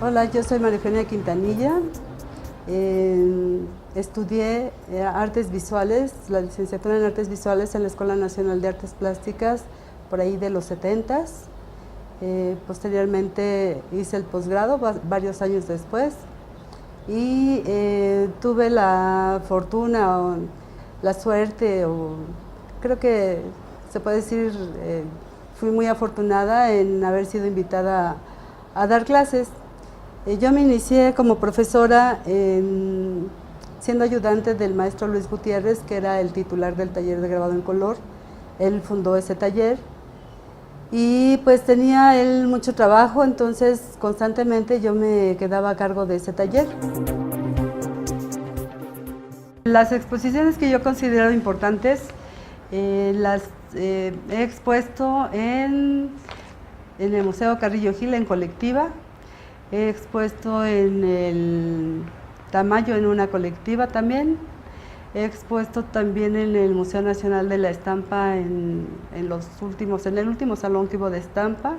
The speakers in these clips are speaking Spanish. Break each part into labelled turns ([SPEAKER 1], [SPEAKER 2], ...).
[SPEAKER 1] Hola, yo soy María Eugenia Quintanilla. Estudié artes visuales, la licenciatura en artes visuales en la Escuela Nacional de Artes Plásticas por ahí de los 70s. Posteriormente hice el posgrado varios años después y tuve la fortuna o la suerte, o creo que se puede decir, fui muy afortunada en haber sido invitada a dar clases. Yo me inicié como profesora siendo ayudante del maestro Luis Gutiérrez, que era el titular del taller de grabado en color. Él fundó ese taller y pues tenía él mucho trabajo, entonces constantemente yo me quedaba a cargo de ese taller. Las exposiciones que yo considero importantes las he expuesto en el Museo Carrillo Gil en colectiva. He expuesto en el Tamayo en una colectiva también. He expuesto también en el Museo Nacional de la Estampa en el último salón que hubo de estampa.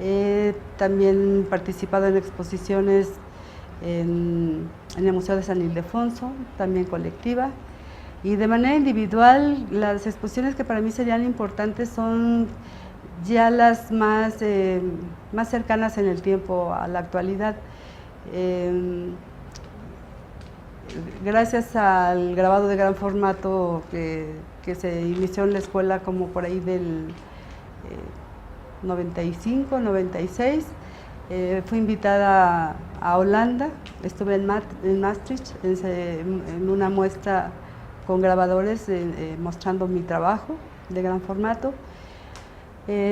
[SPEAKER 1] He también participado en exposiciones en el Museo de San Ildefonso, también colectiva. Y de manera individual, las exposiciones que para mí serían importantes son ya las más cercanas en el tiempo a la actualidad. Gracias al grabado de gran formato que se inició en la escuela como por ahí del 95, 96, fui invitada a Holanda, estuve en Maastricht en una muestra con grabadores mostrando mi trabajo de gran formato.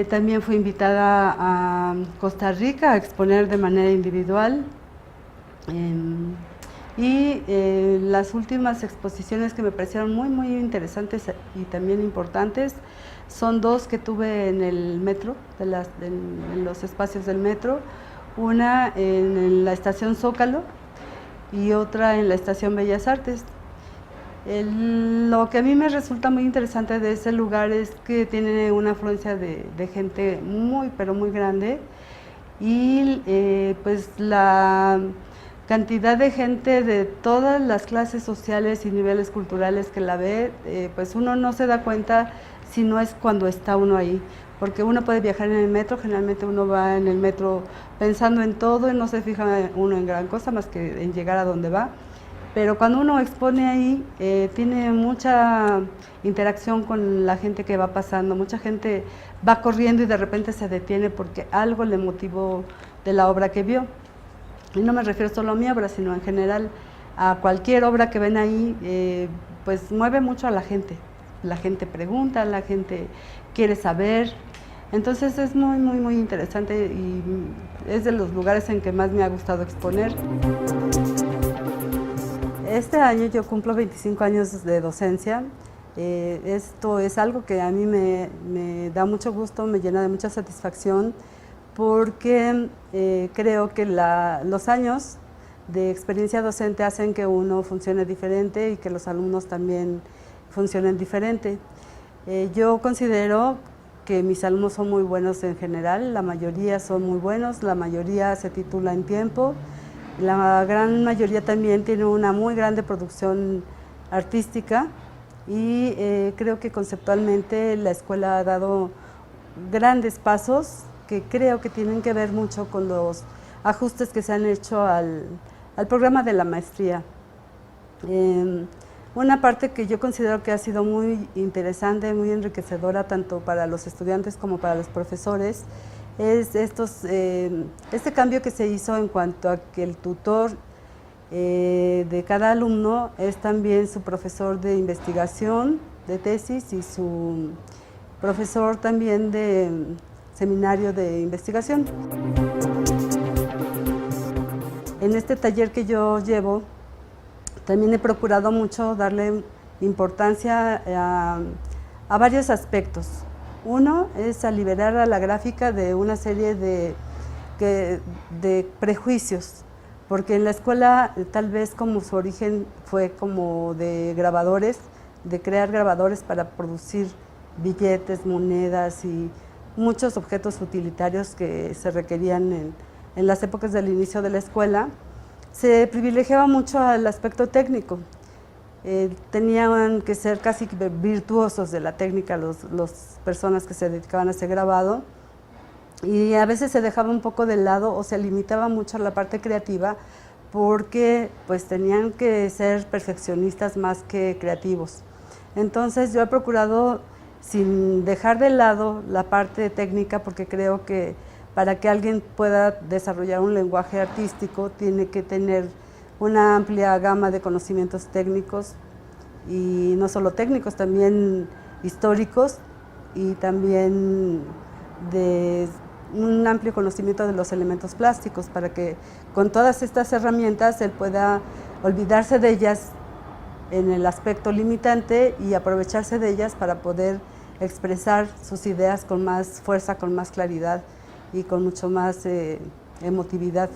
[SPEAKER 1] También fui invitada a Costa Rica a exponer de manera individual. Las últimas exposiciones que me parecieron muy interesantes y también importantes son dos que tuve en el metro, en los espacios del metro. Una en la estación Zócalo y otra en la estación Bellas Artes. Lo que a mí me resulta muy interesante de ese lugar es que tiene una afluencia de gente pero muy grande, y pues la cantidad de gente de todas las clases sociales y niveles culturales que la ve, pues uno no se da cuenta si no es cuando está uno ahí, porque uno puede viajar en el metro, generalmente uno va en el metro pensando en todo y no se fija uno en gran cosa más que en llegar a donde va. Pero cuando uno expone ahí, tiene mucha interacción con la gente que va pasando, mucha gente va corriendo y de repente se detiene porque algo le motivó de la obra que vio. Y no me refiero solo a mi obra, sino en general a cualquier obra que ven ahí, pues mueve mucho a la gente. La gente pregunta, la gente quiere saber. Entonces es muy interesante y es de los lugares en que más me ha gustado exponer. Este año yo cumplo 25 años de docencia. Esto es algo que a mí me da mucho gusto, me llena de mucha satisfacción, porque creo que los años de experiencia docente hacen que uno funcione diferente y que los alumnos también funcionen diferente. Yo considero que mis alumnos son muy buenos en general, la mayoría son muy buenos, la mayoría se titula en tiempo. La gran mayoría también tiene una muy grande producción artística y creo que conceptualmente la escuela ha dado grandes pasos que creo que tienen que ver mucho con los ajustes que se han hecho al programa de la maestría. Una parte que yo considero que ha sido muy interesante, muy enriquecedora tanto para los estudiantes como para los profesores, es este cambio que se hizo en cuanto a que el tutor de cada alumno es también su profesor de investigación, de tesis, y su profesor también de seminario de investigación. En este taller que yo llevo, también he procurado mucho darle importancia a varios aspectos. Uno es a liberar a la gráfica de una serie de prejuicios, porque en la escuela tal vez como su origen fue como de grabadores, de crear grabadores para producir billetes, monedas y muchos objetos utilitarios que se requerían en las épocas del inicio de la escuela, se privilegiaba mucho al aspecto técnico. Tenían que ser casi virtuosos de la técnica las personas que se dedicaban a ese grabado, y a veces se dejaba un poco de lado o se limitaba mucho a la parte creativa porque pues tenían que ser perfeccionistas más que creativos. Entonces yo he procurado, sin dejar de lado la parte técnica, porque creo que para que alguien pueda desarrollar un lenguaje artístico tiene que tener una amplia gama de conocimientos técnicos, y no solo técnicos, también históricos, y también de un amplio conocimiento de los elementos plásticos, para que con todas estas herramientas él pueda olvidarse de ellas en el aspecto limitante y aprovecharse de ellas para poder expresar sus ideas con más fuerza, con más claridad y con mucho más emotividad.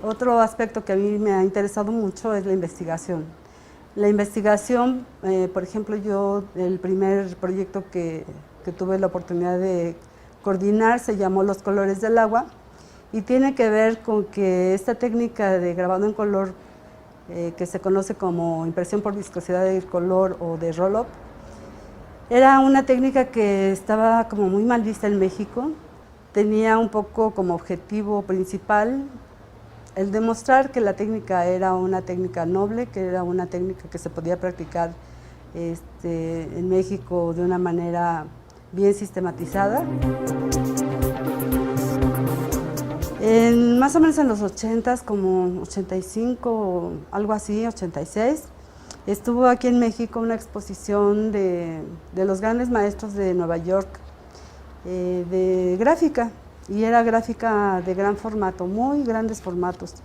[SPEAKER 1] Otro aspecto que a mí me ha interesado mucho es la investigación. La investigación, por ejemplo, yo el primer proyecto que tuve la oportunidad de coordinar se llamó Los colores del agua, y tiene que ver con que esta técnica de grabado en color, que se conoce como impresión por viscosidad del color o de roll-up, era una técnica que estaba como muy mal vista en México. Tenía un poco como objetivo principal el demostrar que la técnica era una técnica noble, que era una técnica que se podía practicar en México de una manera bien sistematizada. Más o menos en los 80s, como 85, algo así, 86, estuvo aquí en México una exposición de los grandes maestros de Nueva York de gráfica, y era gráfica de gran formato, muy grandes formatos.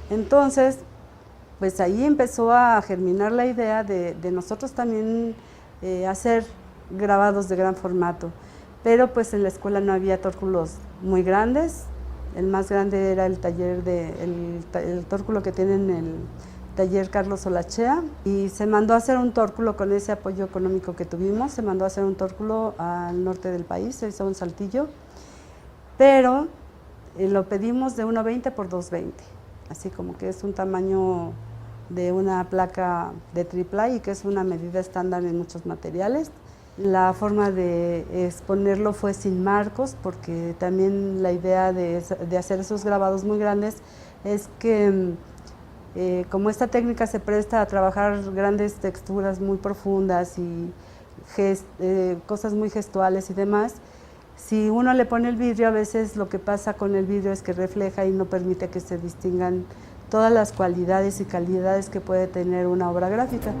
[SPEAKER 1] Entonces, pues ahí empezó a germinar la idea de nosotros también hacer grabados de gran formato, pero pues en la escuela no había tórculos muy grandes. El más grande era el tórculo que tiene en el taller Carlos Olachea, y se mandó a hacer un tórculo con ese apoyo económico que tuvimos. Se mandó a hacer un tórculo al norte del país, se hizo un Saltillo, pero lo pedimos de 1.20 por 2.20, así como que es un tamaño de una placa de AAA y que es una medida estándar en muchos materiales. La forma de exponerlo fue sin marcos, porque también la idea de hacer esos grabados muy grandes es que como esta técnica se presta a trabajar grandes texturas muy profundas y cosas muy gestuales y demás, si uno le pone el vidrio, a veces lo que pasa con el vidrio es que refleja y no permite que se distingan todas las cualidades y calidades que puede tener una obra gráfica.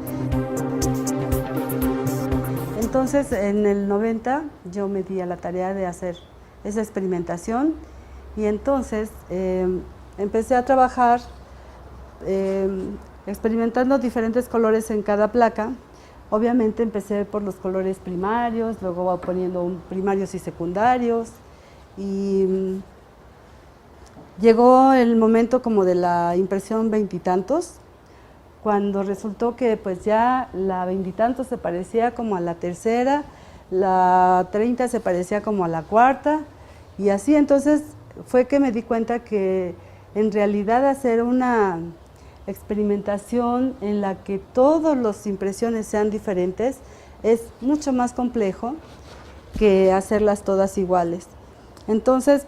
[SPEAKER 1] Entonces, en el 90 yo me di a la tarea de hacer esa experimentación, y entonces empecé a trabajar experimentando diferentes colores en cada placa. Obviamente empecé por los colores primarios, luego poniendo primarios y secundarios, y llegó el momento como de la impresión veintitantos, cuando resultó que pues ya la veintitantos se parecía como a la tercera, la 30 se parecía como a la cuarta, y así. Entonces fue que me di cuenta que en realidad hacer una experimentación en la que todas las impresiones sean diferentes es mucho más complejo que hacerlas todas iguales. Entonces,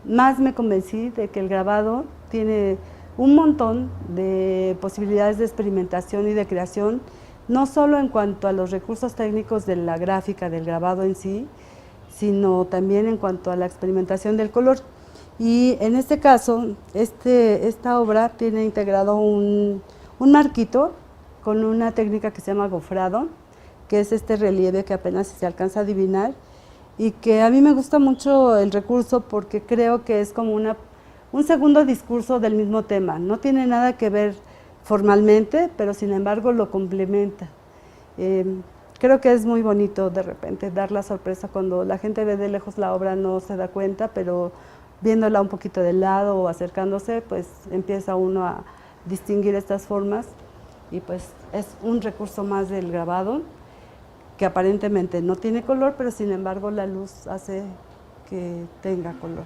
[SPEAKER 1] más me convencí de que el grabado tiene un montón de posibilidades de experimentación y de creación, no solo en cuanto a los recursos técnicos de la gráfica, del grabado en sí, sino también en cuanto a la experimentación del color. Y en este caso, esta obra tiene integrado un marquito con una técnica que se llama gofrado, que es este relieve que apenas se alcanza a adivinar, y que a mí me gusta mucho el recurso porque creo que es como un segundo discurso del mismo tema. No tiene nada que ver formalmente, pero sin embargo lo complementa. Creo que es muy bonito de repente dar la sorpresa cuando la gente ve de lejos la obra, no se da cuenta, pero viéndola un poquito de lado o acercándose, pues empieza uno a distinguir estas formas, y pues es un recurso más del grabado, que aparentemente no tiene color, pero sin embargo la luz hace que tenga color.